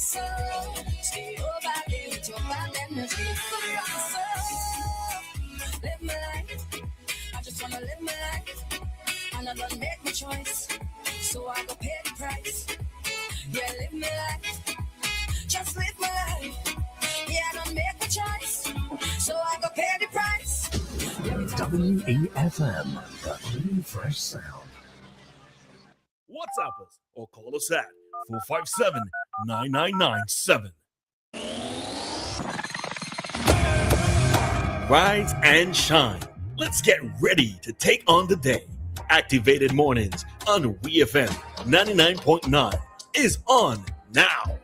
So stay over there with your bad energy. So live my life. I just wanna live my life. And I don't make my choice. So I go pay the price. Yeah, live my life. Just live my life. Yeah, I don't make my choice. So I go pay the price. WEFM, the new fresh sound. WhatsApp us or call us at 457-9997. Rise and shine. Let's get ready to take on the day. Activated Mornings on WEFM 99.9 is on now.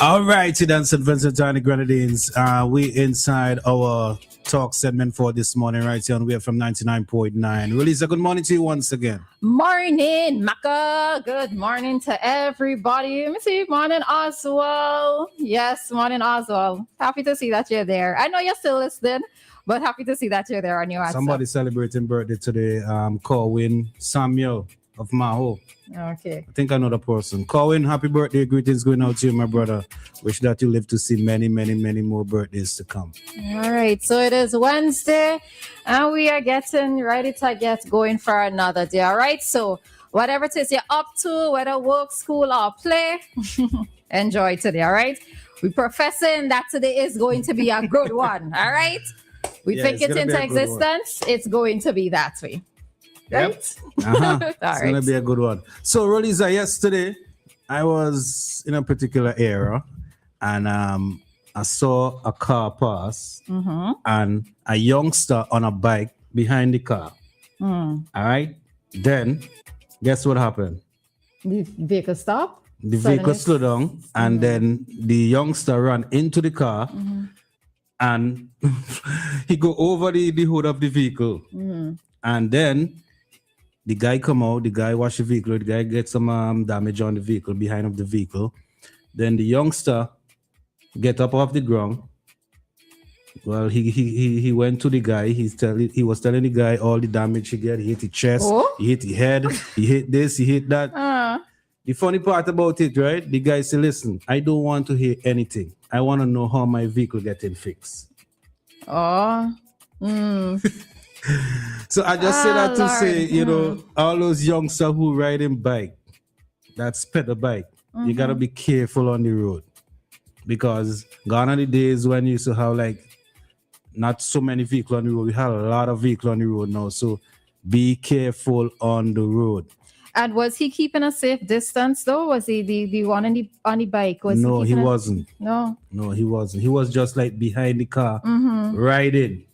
All right, Sudan St. Vincent and the Grenadines. We inside our talk segment for this morning, right here on WEFM 99.9. Roleza, good morning to you once again. Morning, Maka. Good morning to everybody. Let me see. Morning, Oswald. Yes, morning, Oswald. Happy to see that you're there. I know you're still listening, but happy to see that you're there on your WhatsApp. Somebody celebrating birthday today. Corwin Samuel of Maho. Okay. I think I know the person. Corwin, happy birthday. Greetings going out to you, my brother. Wish that you live to see many, many, many more birthdays to come. All right. So it is Wednesday, and we are getting ready to get going for another day. All right. So whatever it is you're up to, whether work, school, or play, enjoy today. All right. We're professing that today is going to be a good one. All right. We think it's into existence. It's going to be that way. Right? Yep. It's going to be a good one. So, Roleza, yesterday, I was in a particular area and I saw a car pass and a youngster on a bike behind the car. All right? Then, guess what happened? The vehicle stopped? The vehicle slowed down and then the youngster ran into the car and he go over the hood of the vehicle. And then the guy come out, the guy wash the vehicle, the guy get some damage on the vehicle, behind of the vehicle. Then the youngster get up off the ground. Well, he went to the guy. He was telling the guy all the damage he get. He hit the chest, he hit the head, he hit this, he hit that. The funny part about it, right? The guy said, listen, I don't want to hear anything. I want to know how my vehicle getting fixed. So I just say that to Lord. say, you know, all those youngsters who riding bike, that's pedal bike, you got to be careful on the road. Because gone are the days when you used to have like not so many vehicles on the road. We have a lot of vehicles on the road now. So be careful on the road. And was he keeping a safe distance though? Was he the one on the bike? No, he wasn't. No, he wasn't. He was just like behind the car, riding.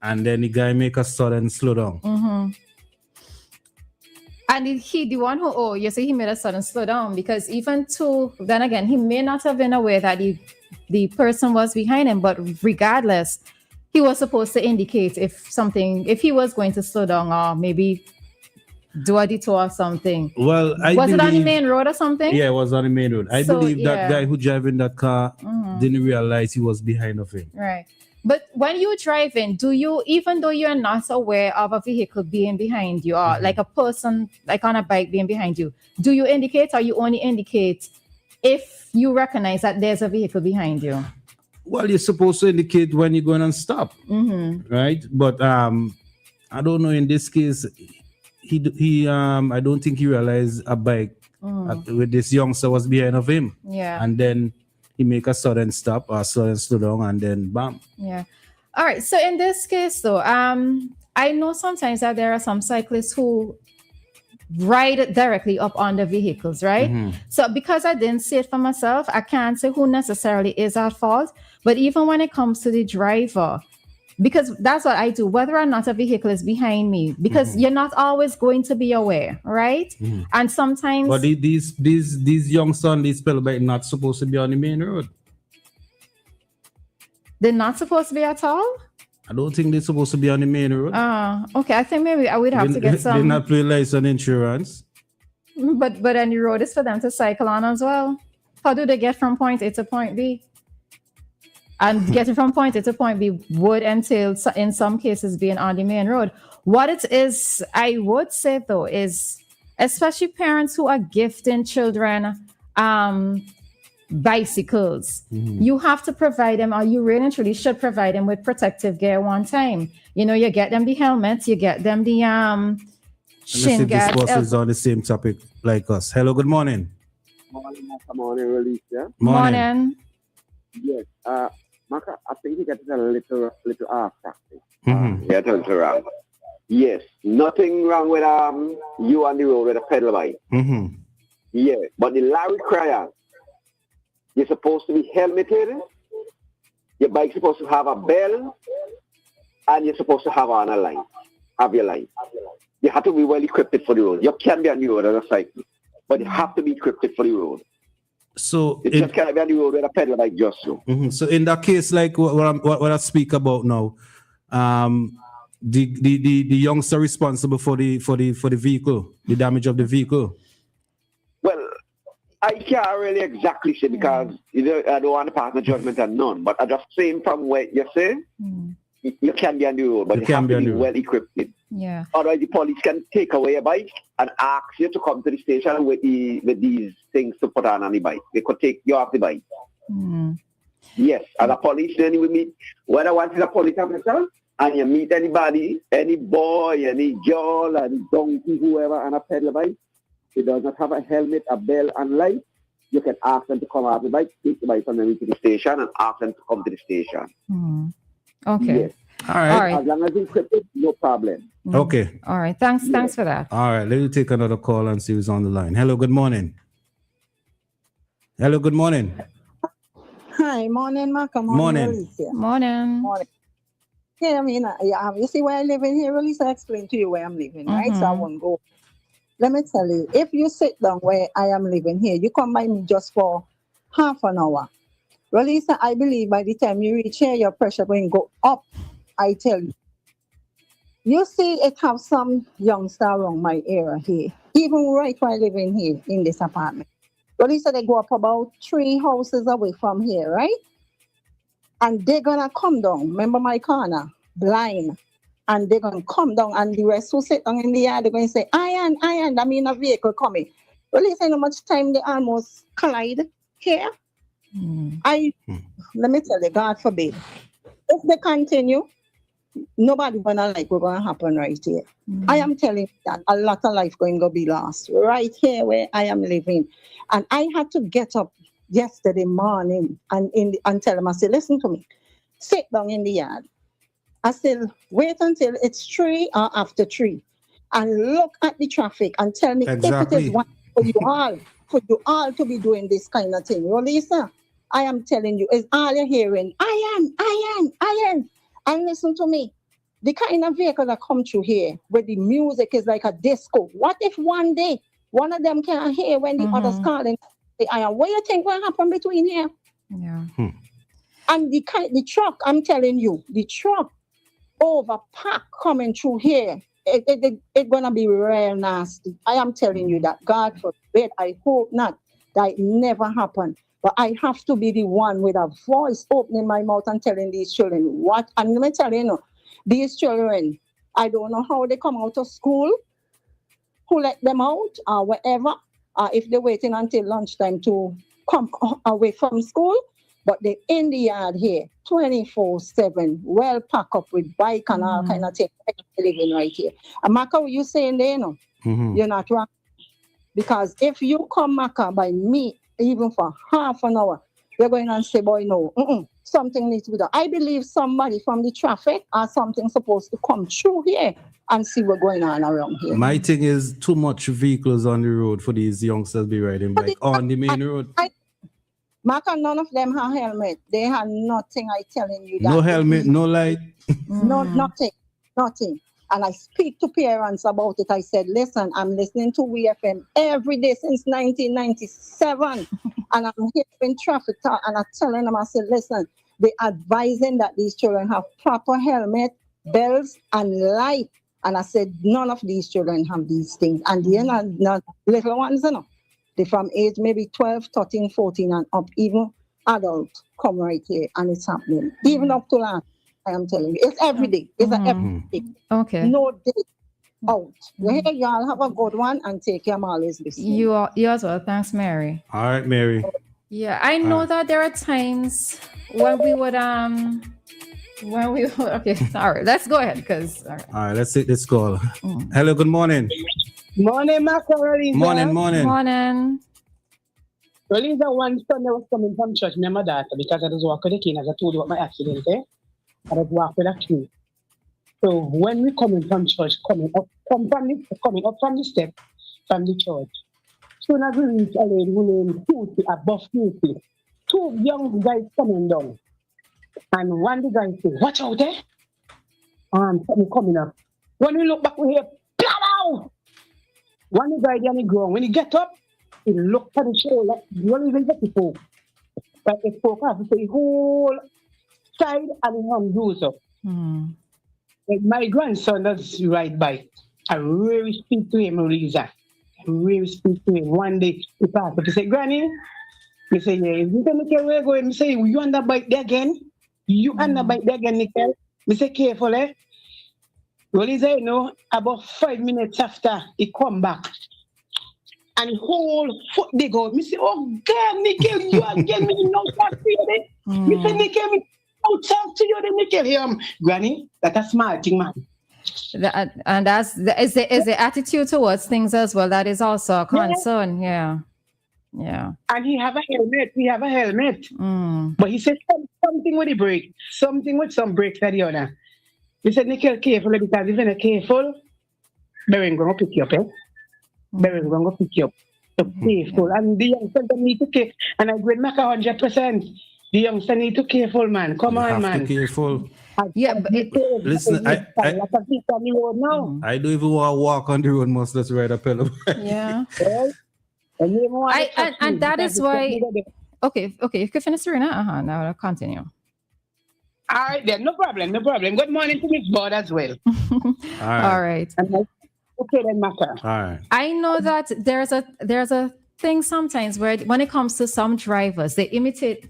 And then the guy make a sudden slow down. And he the one who, you say he made a sudden slow down because then again, he may not have been aware that the person was behind him, but regardless, he was supposed to indicate if he was going to slow down or maybe do a detour or something. Well, was it on the main road or something? Yeah, it was on the main road. I believe that guy who driving that car didn't realize he was behind of him. Right. But when you're driving, do you, even though you're not aware of a vehicle being behind you or like a person like on a bike being behind you, do you indicate or you only indicate if you recognize that there's a vehicle behind you? Well, you're supposed to indicate when you're going to stop, right? But I don't know. In this case, he I don't think he realized a bike with this youngster was behind of him. Yeah, and then he make a sudden stop or sudden slow down, and then bam. Yeah. All right. So in this case, though, I know sometimes that there are some cyclists who ride directly up on the vehicles, right? So because I didn't see it for myself, I can't say who necessarily is at fault. But even when it comes to the driver, because that's what I do, whether or not a vehicle is behind me, because you're not always going to be aware, right? And sometimes, but these youngsters on these pedal bike not supposed to be on the main road. They're not supposed to be at all. I don't think they're supposed to be on the main road. Okay. I think maybe I would have to get some. They not pay license insurance. But then the road is for them to cycle on as well. How do they get from point A to point B? And getting from point A to point B would entail, in some cases, being on the main road. What it is, I would say though, is especially parents who are gifting children bicycles. You have to provide them, or you really and truly should provide them with protective gear one time. You know, you get them the helmet, you get them the shin guards. This was on the same topic like us. Hello, good morning. Morning, Roleza. Morning. Yes. Maka, I think you get a little off practice. Yeah, turn around. Yes. Nothing wrong with you on the road with a pedal bike. Yeah. But the Larry Cryer, you're supposed to be helmeted. Your bike's supposed to have a bell, and you're supposed to have on a line. Have your line. You have to be well equipped for the road. You can be on the road as a cyclist, but you have to be equipped for the road. So it just can't be on the road with a pedal like just so. So in that case, like what I speak about now, the youngster responsible for the vehicle, the damage of the vehicle. Well, I can't really exactly say because I don't want to pass the judgment on none. But I just saying from what you're saying, you can be on the road, but you have to be well equipped. Yeah. Otherwise, the police can take away your bike and ask you to come to the station with these things to put on the bike. They could take you off the bike. Yes, and the police then will meet. When I want a police officer, and you meet anybody, any boy, any girl, any donkey, whoever, on a pedal bike, he does not have a helmet, a bell, and light, you can ask them to come off the bike, take the bike from them into the station, and ask them to come to the station. Okay. Yes. All right. As long as it's equipped, no problem. Okay. All right. Thanks for that. All right. Let me take another call and see who's on the line. Hello, good morning. Hello, good morning. Hi, morning, Maka. Morning. Morning. Yeah, I mean, you see where I live in here, Roleza, I explain to you where I'm living, right? So I won't go. Let me tell you, if you sit down where I am living here, you come by me just for half an hour. Roleza, I believe by the time you reach here, your pressure going to go up. I tell you. You see, it have some youngster around my area here, even right where I live in here, in this apartment. Roleza, they go up about 3 houses away from here, right? And they're going to come down. Remember my corner? Blind. And they're going to come down. And the rest who sit down in the yard, they're going to say, iron. I mean, a vehicle coming. Well, you say how much time they almost collide here? Let me tell you, God forbid. If they continue, nobody going to like what's going to happen right here. I am telling you that a lot of life going to be lost right here where I am living. And I had to get up yesterday morning and tell them, I said, listen to me, sit down in the yard. I said, wait until it's 3 or after 3 and look at the traffic and tell me if it is one for you all to be doing this kind of thing. Roleza, I am telling you, is all you're hearing, iron. And listen to me, the kind of vehicle that come through here where the music is like a disco. What if one day one of them can't hear when the others calling? What do you think will happen between here? Yeah. And the truck, I'm telling you, the truck overpack coming through here, it's gonna be real nasty. I am telling you that. God forbid, I hope not, that it never happen. But I have to be the one with a voice opening my mouth and telling these children what. And let me tell you, these children, I don't know how they come out of school, who let them out or whatever. If they're waiting until lunchtime to come away from school, but they're in the yard here 24/7, well packed up with bike and all kind of things. Living right here. And Maka, what you saying there, you're not wrong. Because if you come, Maka, by me, even for half an hour, you're going to say, boy, no, something needs to be done. I believe somebody from the traffic or something supposed to come through here and see what's going on around here. My thing is too much vehicles on the road for these youngsters be riding bike on the main road. Maka, none of them have helmet. They have nothing, I telling you that. No helmet, no light. No, nothing. And I speak to parents about it. I said, listen, I'm listening to WEFM every day since 1997. And I'm hearing traffic talk and I'm telling them, I said, listen, they're advising that these children have proper helmet, bells, and light. And I said, none of these children have these things. And they're not little ones, They from age maybe 12, 13, 14 and up, even adult come right here and it's happening. Even up to last, I am telling you. It's every day. It's every day. Okay. No day out. Hey, y'all have a good one and take care. I'm always listening. You as well. Thanks, Mary. All right, Mary. Yeah, I know that there are times when we would okay, all right, let's go ahead because all right, let's take this call. Hello, good morning. Morning, Maka. Morning. Morning. Roleza, one Sunday was coming from church, me and my daughter, because I was walking the king, as I told you about my accident, I was walking with a king. So when we coming from church, coming up from the step from the church, soon as we reach a lady who named Tuti, above Tuti, two young guys coming down. And one the guy said, watch out there. Something coming up. When we look back, we hear, pow! One the guy on the ground, when he get up, he looked at the shoulder, you don't even get the poke. But it spoke off, so the whole side and the hand goes up. Like my grandson does ride bike. I really speak to him, Roleza. I really speak to him. One day, he passed up, he said, Granny, he said, yeah, you can make where going. He said, you on the bike there again? You on the bike there again, Nicole? He said, careful, eh? Roleza, you know, about 5 minutes after, he come back. And the whole foot they go. Me say, oh God, Nicole, you again, me no talk to you then. Me say, Nicole, me no talk to you then, Nicole. Granny, that's a smart thing, man. And that's is the attitude towards things as well. That is also a concern. Yeah. And he have a helmet. But he said something with the brake, something with some brakes at the other. He said, Nicole, careful, because if you're not careful, Beren gonna pick you up, eh? Beren gonna pick you up. So careful. And the youngster need to care. And I agree with Maka 100%. The youngster need to careful, man. Come on, man. To careful. Yeah, but listen, I don't even want to walk on the road, must let's ride a pedal. Yeah. And that is why. Okay, you can finish Serena. Now I'll continue. All right, then, no problem. Good morning to Miss Board as well. All right. Okay, then, Maka. All right. I know that there's a thing sometimes where when it comes to some drivers, they intimidate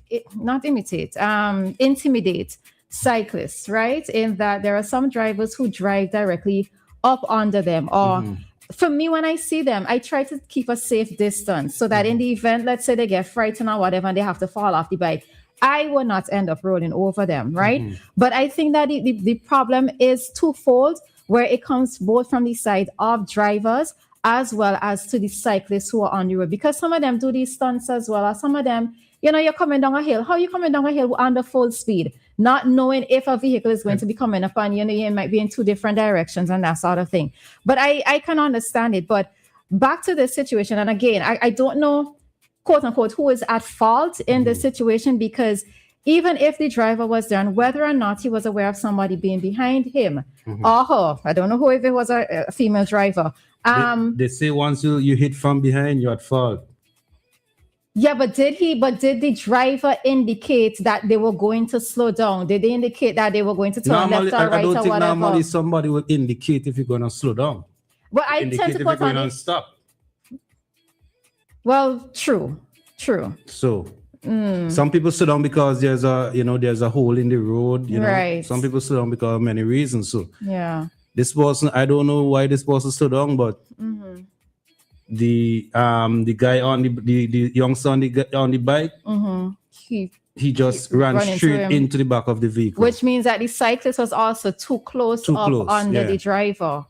cyclists, right? In that there are some drivers who drive directly up under them, or for me, when I see them, I try to keep a safe distance so that in the event, let's say they get frightened or whatever, and they have to fall off the bike, I will not end up rolling over them, right? But I think that the problem is twofold, where it comes both from the side of drivers as well as to the cyclists who are on the road, because some of them do these stunts as well, or some of them, you're coming down a hill. How are you coming down a hill under full speed, not knowing if a vehicle is going to be coming upon you? You might be in two different directions and that sort of thing. But I can understand it. But back to the situation, and again, I don't know, quote unquote, who is at fault in this situation, because even if the driver was there, and whether or not he was aware of somebody being behind him or her, I don't know who, if it was a female driver. They say once you hit from behind, you're at fault. Yeah, but did the driver indicate that they were going to slow down? Did they indicate that they were going to turn left or right or whatever? I don't think normally somebody will indicate if you're going to slow down. Well, I tend to put on it. Stop. Well, true. So some people slow down because there's a hole in the road. Right. Some people slow down because of many reasons. So yeah, this person, I don't know why this person slowed down, but the guy on the youngster on the bike, he just ran straight into the back of the vehicle, which means that the cyclist was also too close under the driver.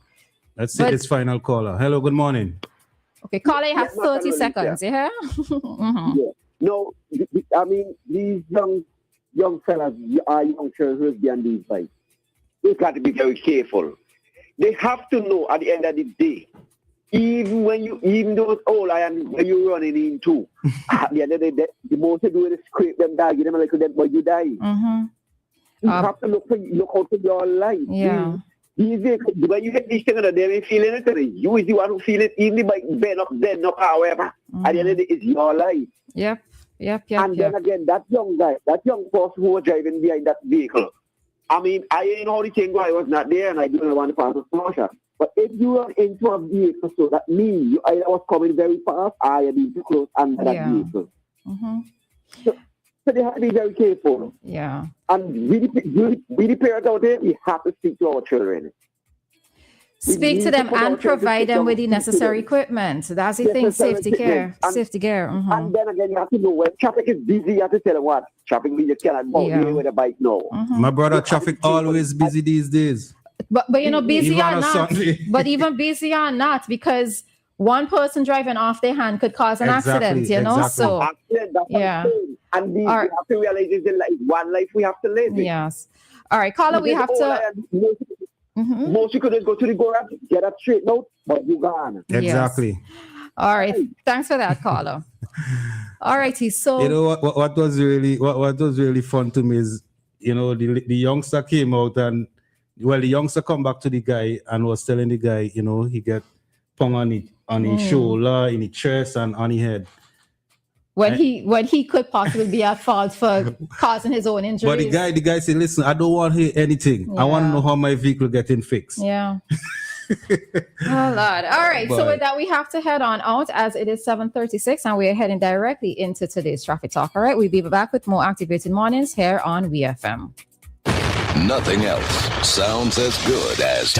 Let's see this final caller. Hello, good morning. Okay, caller, you have 30 seconds. Yeah. Yeah. No, I mean, these young fellas are young children who are on these bikes. They've got to be very careful. They have to know at the end of the day, even though it's old iron, when you're running into, at the end of the day, the most you do is scrape them down, give them a little dead, but you die. You have to look out for your life. Yeah. When you hit these things, they ain't feeling it. You is the one who feel it, even the bike bend up, however. At the end of the day, it's your life. Yep. And then again, that young guy, that young person who was driving behind that vehicle, I mean, I ain't know how the thing I was not there, and I didn't want to pass a small shot. But if you run into a vehicle, so that means you either was coming very fast or you're being too close under that vehicle. Mm-hmm. So they have to be very careful. Yeah. And we the parents out there, we have to speak to our children. Speak to them and provide them with the necessary equipment. That's the thing, safety gear. Safety gear. Mm-hmm. And then again, you have to know when traffic is busy, you have to tell them what traffic means you cannot go here with a bike now. Mm-hmm. My brother, traffic always busy these days. But you know, busy Even or on a not, Sunday. but even busy or not, because one person driving off their hand could cause an accident, you know? So, accident, that's yeah. And we have to realize it's one life we have to live. Yes. All right, caller, we have to... Most you could just go to the garage, get a straight note, but you gone. Exactly. Yes. All right. Thanks for that, caller. All righty. So you know what was really fun to me is, you know, the youngster came out and the youngster come back to the guy and was telling the guy, you know, he get pung on his shoulder, in his chest, and on his head. When he could possibly be at fault for causing his own injuries. But the guy said, listen, I don't want to hear anything. Yeah. I want to know how my vehicle getting fixed. Yeah. Oh, Lord. All right. So with that, we have to head on out as it is 7:36 and we're heading directly into today's traffic talk. All right. We'll be back with more Activated Mornings here on WEFM. Nothing else sounds as good as